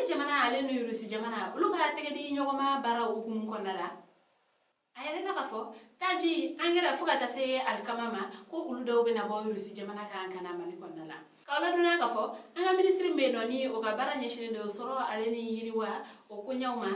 Mali jamana ale no Rusi jamana ulu ka tege di nyogoma bara hukum konnala ayere la kafo taji angera fuka ta se alkamama ko ulu daw be na bo Rusi jamana ka kana Mali konnala kawla dona kafo anga ministry me no ni o ga bara nyeshine do soro ale ni yiriwa o ko nyawma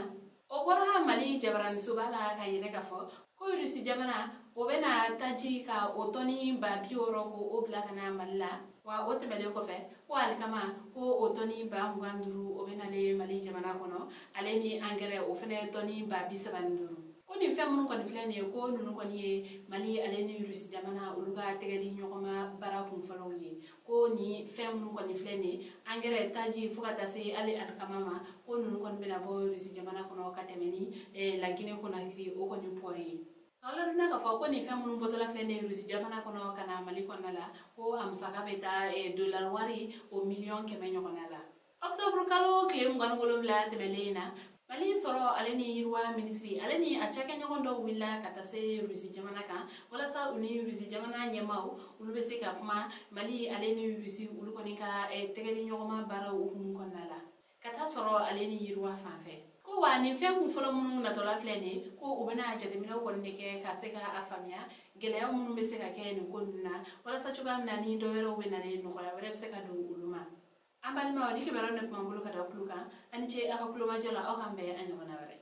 o bora Mali jabaran subala ka yene kafo ko Rusi jamana o be na taji ka otoni ba bioro ko obla kana Malla wa otemele ko fe ko alkama ko otoni ba nganduru o be na le Mali jamana kono ale ni angere o fene toni ba bisabanduru ko ni fem ko ni flene ko nunu ko ni Mali ale ni Rusi jamana uluga tegedi nyokoma bara kun falo ye ko ni fem ko ni flene angere taji fukata se ale alkama ko nunu ko be na bo Rusi jamana kono katemeni la Guinée Conakry o ko ni pori kala duna ka fa ko ni fem mun botola flene Rusi jamana kono kana Mali konala ko am saka beta dollar wari o million kemenyo konala octobre kalo klem ngolom la temelena Mali soro ale ni yirwa ministry ale ni achaka nyogondo willa kata se Rusi jamana kan wala sa uni Rusi jamana nyemau ulu be se ka kuma Mali ale ni Rusi ulu konika tegeli nyogoma bara o konala kata soro ale ni yirwa fanfe ko wa ni fem kun folo mun na tola flene ko ubena jatemina ko ne ke ka se ka afamia gele mun be se ka ke ni konna wala sa chuga na ni do wero be na ne no ko la were se ka do uluma ambali ma wadi ke baron ne kuma bulu ka da kuluka ani che aka kuluma jola o kambe anyo na were